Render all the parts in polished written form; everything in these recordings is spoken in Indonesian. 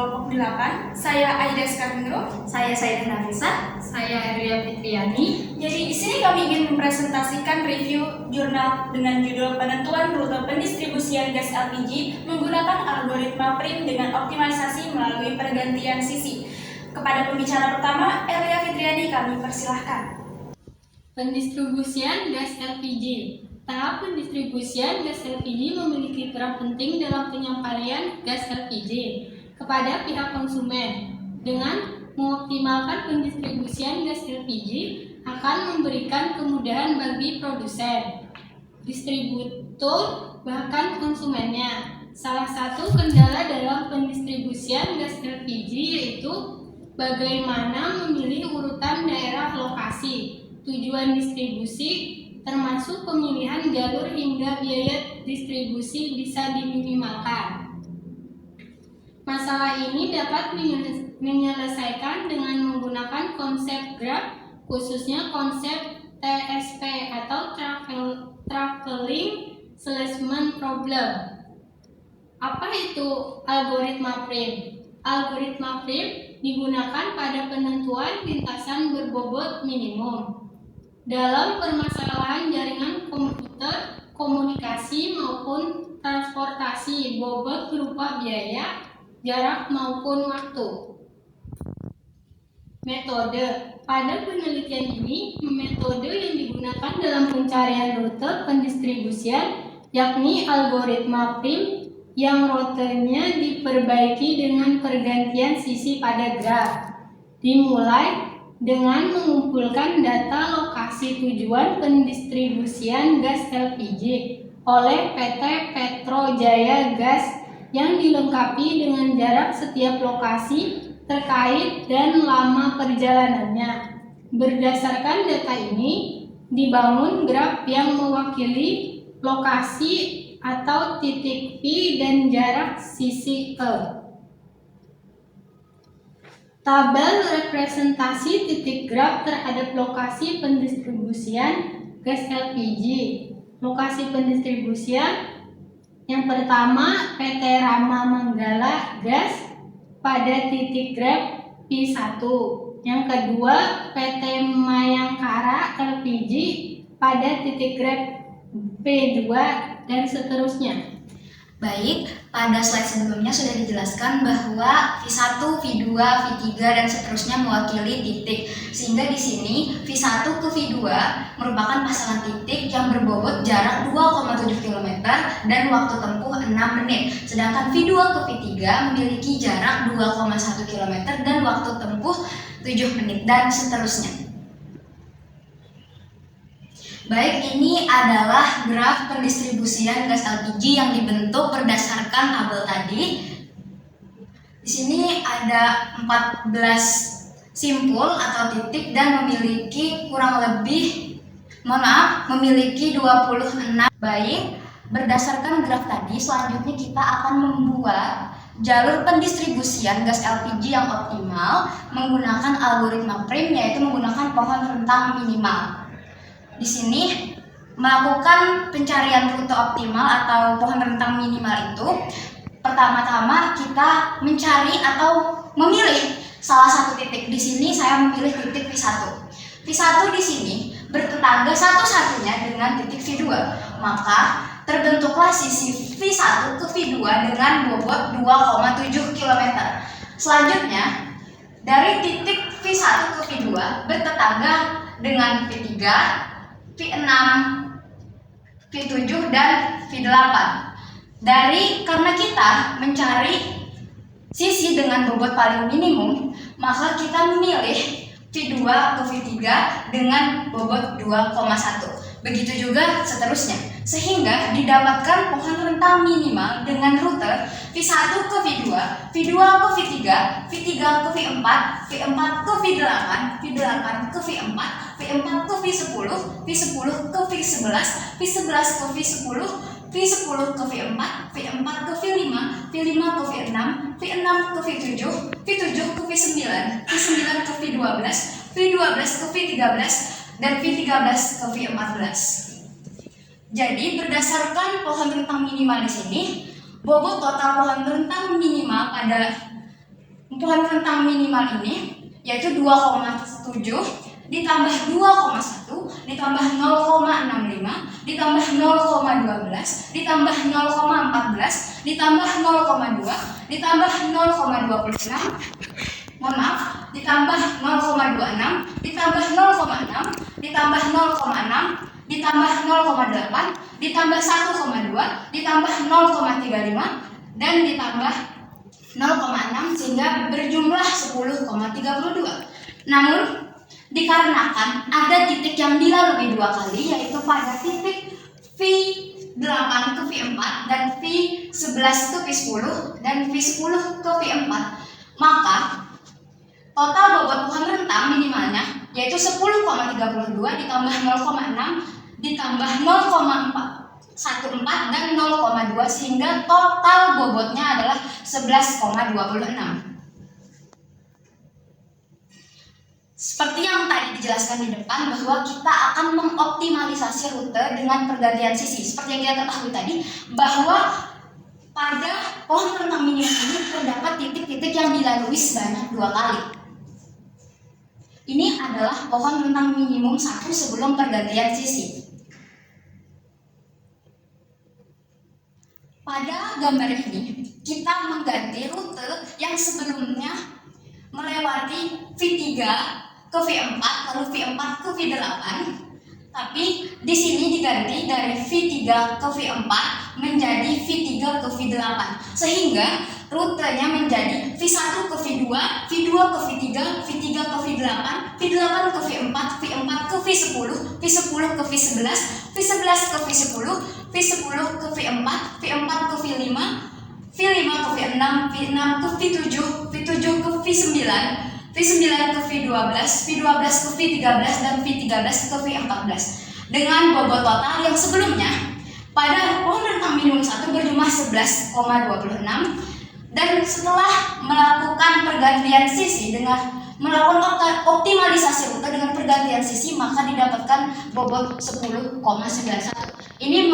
kelompok 8. Saya Aida Skarmingro. Saya Saidah Nafisa. Saya Ria Fitriani. Jadi di sini kami ingin mempresentasikan review jurnal dengan judul Penentuan Rute Pendistribusian Gas LPG menggunakan algoritma PRIM dengan optimalisasi melalui pergantian sisi. Kepada pembicara pertama, Ria Fitriani, kami persilahkan. Pendistribusian gas LPG. Tahap pendistribusian gas LPG memiliki peran penting dalam penyampaian gas LPG kepada pihak konsumen. Dengan mengoptimalkan pendistribusian gas LPG akan memberikan kemudahan bagi produsen, distributor, bahkan konsumennya. Salah satu kendala dalam pendistribusian gas LPG yaitu bagaimana memilih urutan daerah lokasi, tujuan distribusi, termasuk pemilihan jalur hingga biaya distribusi bisa diminimalkan. Masalah ini dapat menyelesaikan dengan menggunakan konsep graph, khususnya konsep TSP atau Traveling Salesman Problem. Apa itu algoritma PRIM? Algoritma PRIM digunakan pada penentuan lintasan berbobot minimum dalam permasalahan jaringan komputer, komunikasi maupun transportasi, bobot berupa biaya, jarak maupun waktu. Metode. Pada penelitian ini, metode yang digunakan dalam pencarian rute pendistribusian yakni algoritma PRIM yang rutenya diperbaiki dengan pergantian sisi pada graf. Dimulai dengan mengumpulkan data lokasi tujuan pendistribusian gas LPG oleh PT Petro Jaya Gas yang dilengkapi dengan jarak setiap lokasi terkait dan lama perjalanannya. Berdasarkan data ini, dibangun graf yang mewakili lokasi atau titik P dan jarak sisi E. Tabel representasi titik graf terhadap lokasi pendistribusian gas LPG. Lokasi pendistribusian yang pertama PT Rama Manggala Gas pada titik graf P1. Yang kedua PT Mayangkara LPG pada titik graf P2 dan seterusnya. Baik, pada slide sebelumnya sudah dijelaskan bahwa V1, V2, V3 dan seterusnya mewakili titik. Sehingga di sini V1 ke V2 merupakan pasangan titik yang berbobot jarak 2,7 km dan waktu tempuh 6 menit. Sedangkan V2 ke V3 memiliki jarak 2,1 km dan waktu tempuh 7 menit dan seterusnya. Baik, ini adalah graf pendistribusian gas LPG yang dibentuk berdasarkan tabel tadi. Di sini ada 14 simpul atau titik dan memiliki memiliki 26. Baik, berdasarkan graf tadi, selanjutnya kita akan membuat jalur pendistribusian gas LPG yang optimal menggunakan algoritma PRIM, yaitu menggunakan pohon rentang minimal. Di sini melakukan pencarian rute optimal atau pohon rentang minimal itu, pertama-tama kita mencari atau memilih salah satu titik. Di sini saya memilih titik V1. V1 di sini bertetangga satu-satunya dengan titik V2. Maka terbentuklah sisi V1 ke V2 dengan bobot 2,7 km. Selanjutnya, dari titik V1 ke V2 bertetangga dengan V3, V6, V7 dan V8. Karena kita mencari sisi dengan bobot paling minimum, maka kita memilih V2 ke V3 dengan bobot 2,1. Begitu juga seterusnya, sehingga didapatkan pohon rentang minimal dengan rute V1 ke V2, V2 ke V3, V3 ke V4, V4 ke V8, V8 ke V4, V4 ke V10, V10 ke V11, V11 ke V10, V10 ke V4, V4 ke V5, V5 ke V6, V6 ke V7, V7 ke V9, V9 ke V12, V12 ke V13, dan V13 ke V14. Jadi berdasarkan pohon rentang minimal di sini, bobot total pohon rentang minimal pada pohon rentang minimal ini yaitu 2,7 ditambah 2,1 ditambah 0,65 ditambah 0,12 ditambah 0,14 ditambah 0,2 ditambah 0,26, mohon maaf, ditambah 0,26 ditambah 0,6 ditambah 0,6 ditambah 0,8 ditambah 1,2 ditambah 0,35 dan ditambah 0,6 sehingga berjumlah 10,32. Namun dikarenakan ada titik yang dilalui dua kali, yaitu pada titik V8 ke V4 dan V11 ke V10 dan V10 ke V4, maka total bobot pohon rentang minimalnya yaitu 10,32 ditambah 0,6 ditambah 0,14 dan 0,2 sehingga total bobotnya adalah 11,26. Seperti yang tadi dijelaskan di depan bahwa kita akan mengoptimalisasi rute dengan pergantian sisi. Seperti yang kita ketahui tadi bahwa pada pohon rentang minimum ini terdapat titik-titik yang dilalui sebanyak 2 kali. Ini adalah pohon rentang minimum 1 sebelum pergantian sisi. Pada gambar ini kita mengganti rute yang sebelumnya melewati V3 ke V4 lalu V4 ke V8, tapi di sini diganti dari V3 ke V4 menjadi V3 ke V8 sehingga rutenya menjadi V1 ke V2, V2 ke V3, V3 ke V8, V8 ke V4, V4 ke V10, V10 ke V11, V11 ke V10, V10 ke V4, V4 ke V5, V5 ke V6, V6 ke V7, V7 ke V9, V9 ke V12, V12 ke V13 dan V13 ke V14 dengan bobot total yang sebelumnya pada pohon rentang minimum 1 berjumlah 11,26 dan setelah melakukan pergantian sisi dengan melakukan optimalisasi rute dengan pergantian sisi maka didapatkan bobot 10,91. Ini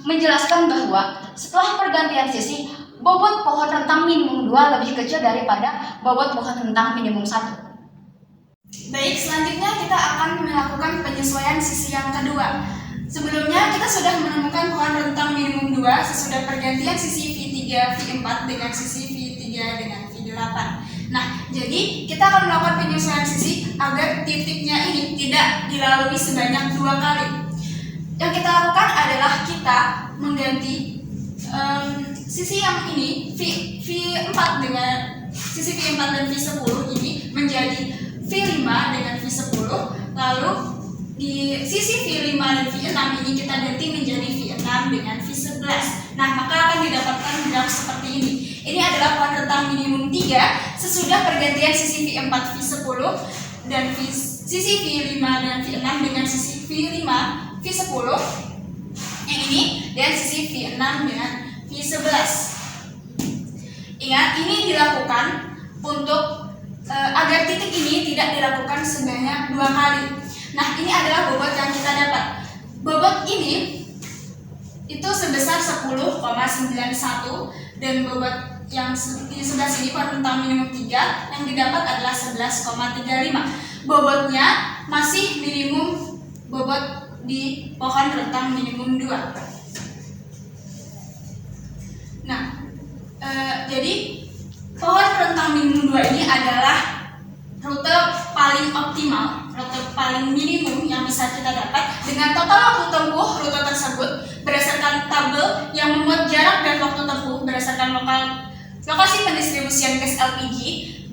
menjelaskan bahwa setelah pergantian sisi bobot pohon rentang minimum 2 lebih kecil daripada bobot pohon rentang minimum 1. Baik, selanjutnya kita akan melakukan penyesuaian sisi yang kedua. Sebelumnya kita sudah menemukan pohon rentang minimum 2 sesudah pergantian sisi V3, V4 dengan sisi V3 dengan V8. Nah, jadi kita akan melakukan penyesuaian sisi agar titiknya ini tidak dilalui sebanyak 2 kali. Yang kita lakukan adalah kita mengganti sisi yang ini V4 dengan sisi V4 dan V10 ini menjadi V5 dengan V10, lalu di sisi V5 dan V6 ini kita ganti menjadi V6 dengan V11. Nah, maka akan didapatkan graf seperti ini. Ini adalah pohon rentang minimum 3 sesudah pergantian sisi V4 V10 dan sisi V5 dan V6 dengan sisi V5 V10 yang ini dan sisi V6 dengan V11. Ingat, ini dilakukan untuk agar titik ini tidak dilakukan sebanyak 2 kali. Nah, ini adalah bobot yang kita dapat. Bobot ini itu sebesar 10,91 dan bobot yang di sebelah sini pohon rentang minimum 3 yang didapat adalah 11,35. Bobotnya masih minimum bobot di pohon rentang minimum 2. Nah, jadi pohon rentang minimum 2 ini adalah rute paling optimal, rute paling minimum yang bisa kita dapat dengan total waktu tempuh rute tersebut berdasarkan tabel yang memuat jarak dan waktu tempuh berdasarkan lokasi pendistribusian gas LPG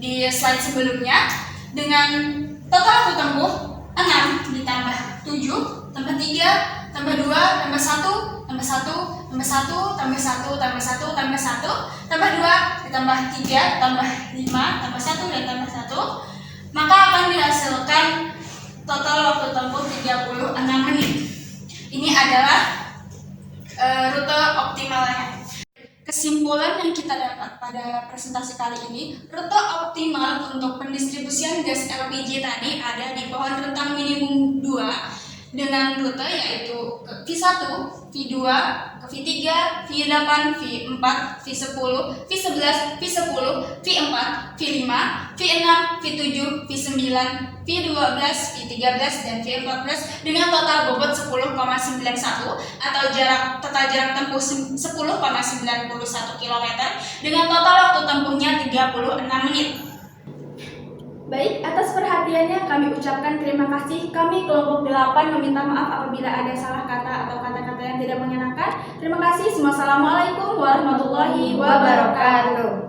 di slide sebelumnya dengan total waktu tempuh 6 ditambah 7 tambah 3 tambah 2 tambah 1 tambah 1 tambah 1 tambah 1 tambah 1 tambah 1 tambah 2 ditambah 3 tambah 5 tambah 1 dan tambah 1, maka akan dihasilkan total waktu tempuh 36 menit. Ini adalah rute optimalnya. Kesimpulan yang kita dapat pada presentasi kali ini, rute optimal untuk pendistribusian gas LPG tadi ada di pohon rentang minimum 2 dengan rute yaitu V1, V2, V3, V8, V4, V10, V11, V10, V4, V5, V6, V7, V9, V12, V13, dan V14 dengan total bobot 10,91 atau total jarak tempuh 10,91 km dengan total waktu tempuhnya 36 menit. Baik, atas perhatiannya kami ucapkan terima kasih. Kami kelompok 8 meminta maaf apabila ada salah kata atau kata-kata yang tidak mengenakan. Terima kasih. Wassalamualaikum warahmatullahi wabarakatuh.